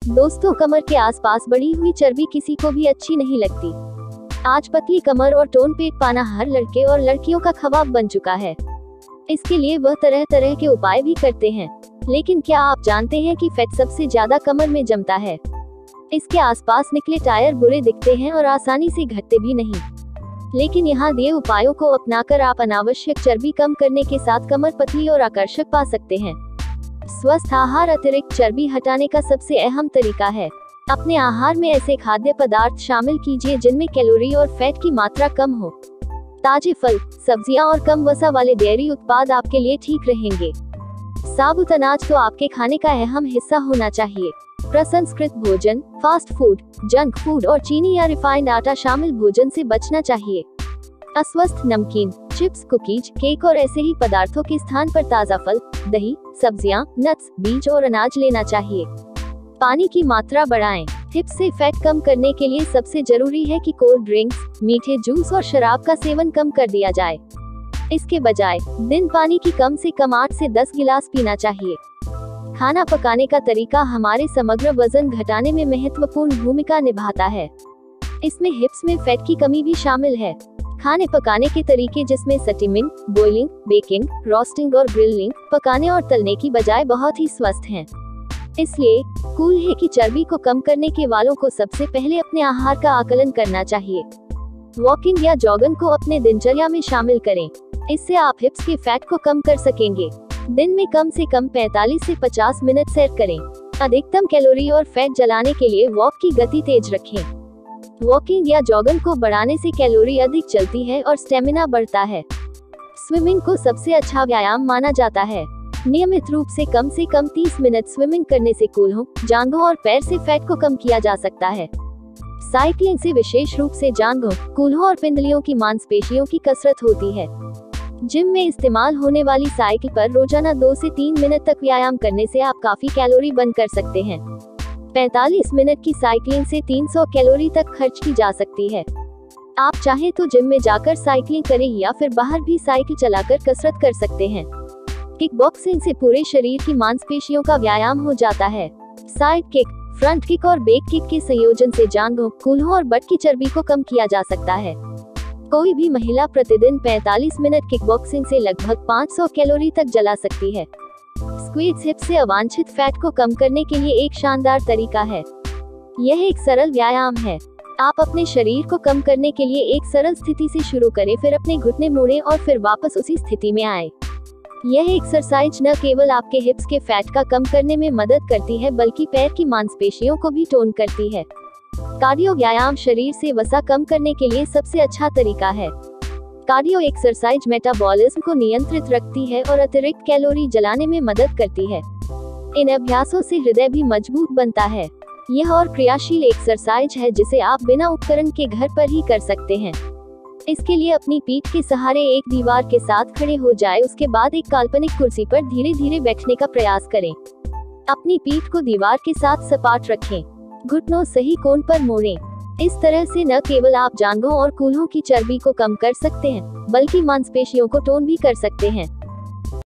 दोस्तों, कमर के आसपास बढ़ी हुई चर्बी किसी को भी अच्छी नहीं लगती। आज पतली कमर और टोन पेट पाना हर लड़के और लड़कियों का ख्वाब बन चुका है। इसके लिए वह तरह तरह के उपाय भी करते हैं, लेकिन क्या आप जानते हैं कि फैट सबसे ज्यादा कमर में जमता है। इसके आसपास निकले टायर बुरे दिखते हैं और आसानी से घटते भी नहीं, लेकिन यहाँ दिए उपायों को अपनाकर आप अनावश्यक चर्बी कम करने के साथ कमर पतली और आकर्षक पा सकते हैं। स्वस्थ आहार अतिरिक्त चर्बी हटाने का सबसे अहम तरीका है। अपने आहार में ऐसे खाद्य पदार्थ शामिल कीजिए जिनमें कैलोरी और फैट की मात्रा कम हो। ताजे फल, सब्जियां और कम वसा वाले डेयरी उत्पाद आपके लिए ठीक रहेंगे। साबुत अनाज तो आपके खाने का अहम हिस्सा होना चाहिए। प्रसंस्कृत भोजन, फास्ट फूड, जंक फूड और चीनी या रिफाइंड आटा शामिल भोजन से बचना चाहिए। अस्वस्थ नमकीन, चिप्स, कुकीज, केक और ऐसे ही पदार्थों के स्थान पर ताजा फल, दही, सब्जियां, नट्स, बीज और अनाज लेना चाहिए। पानी की मात्रा बढ़ाएं। हिप्स से फैट कम करने के लिए सबसे जरूरी है कि कोल्ड ड्रिंक्स, मीठे जूस और शराब का सेवन कम कर दिया जाए। इसके बजाय दिन पानी की कम से कम 8 से 10 गिलास पीना चाहिए। खाना पकाने का तरीका हमारे समग्र वजन घटाने में महत्वपूर्ण भूमिका निभाता है। इसमें हिप्स में फैट की कमी भी शामिल है। खाने पकाने के तरीके जिसमें स्टीमिंग, बॉइलिंग, बेकिंग, रोस्टिंग और ग्रिलिंग, पकाने और तलने की बजाय बहुत ही स्वस्थ हैं। इसलिए कूल है कि चर्बी को कम करने के वालों को सबसे पहले अपने आहार का आकलन करना चाहिए। वॉकिंग या जॉगिंग को अपने दिनचर्या में शामिल करें। इससे आप हिप्स के फैट को कम कर सकेंगे। दिन में कम से कम 45 से 50 मिनट सैर करें। अधिकतम कैलोरी और फैट जलाने के लिए वॉक की गति तेज रखें। वॉकिंग या जॉगिंग को बढ़ाने से कैलोरी अधिक चलती है और स्टेमिना बढ़ता है। स्विमिंग को सबसे अच्छा व्यायाम माना जाता है। नियमित रूप से कम 30 मिनट स्विमिंग करने से कूल्हों, जांघों और पैर से फैट को कम किया जा सकता है। साइकिलिंग से विशेष रूप से जांघों, कूल्हों और पिंडलियों की मांसपेशियों की कसरत होती है। जिम में इस्तेमाल होने वाली साइकिल पर रोजाना 2 से 3 मिनट तक व्यायाम करने से आप काफी कैलोरी बर्न कर सकते हैं। 45 मिनट की साइकिलिंग से 300 कैलोरी तक खर्च की जा सकती है। आप चाहे तो जिम में जाकर साइकिलिंग करें या फिर बाहर भी साइकिल चलाकर कसरत कर सकते हैं। किक बॉक्सिंग से पूरे शरीर की मांसपेशियों का व्यायाम हो जाता है। साइड किक, फ्रंट किक और बैक किक के संयोजन से जांघों, कूल्हों और बट की चर्बी को कम किया जा सकता है। कोई भी महिला प्रतिदिन 45 मिनट किक बॉक्सिंग से लगभग 500 कैलोरी तक जला सकती है। स्क्वीट्स हिप्स से अवांछित फैट को कम करने के लिए एक शानदार तरीका है। यह एक सरल व्यायाम है। आप अपने शरीर को कम करने के लिए एक सरल स्थिति से शुरू करें, फिर अपने घुटने मोड़ें और फिर वापस उसी स्थिति में आए। यह एक्सरसाइज न केवल आपके हिप्स के फैट का कम करने में मदद करती है, बल्कि पैर की मांसपेशियों को भी टोन करती है। कार्डियो व्यायाम शरीर से वसा कम करने के लिए सबसे अच्छा तरीका है। कार्डियो एक्सरसाइज मेटाबॉलिज्म को नियंत्रित रखती है और अतिरिक्त कैलोरी जलाने में मदद करती है। इन अभ्यासों से हृदय भी मजबूत बनता है। यह और क्रियाशील एक्सरसाइज है जिसे आप बिना उपकरण के घर पर ही कर सकते हैं। इसके लिए अपनी पीठ के सहारे एक दीवार के साथ खड़े हो जाएं, उसके बाद एक काल्पनिक कुर्सी पर धीरे धीरे बैठने का प्रयास करें। अपनी पीठ को दीवार के साथ सपाट रखें। घुटनों सही कोण पर मोड़ें। इस तरह से न केवल आप जांघों और कूल्हों की चर्बी को कम कर सकते हैं, बल्कि मांसपेशियों को टोन भी कर सकते हैं।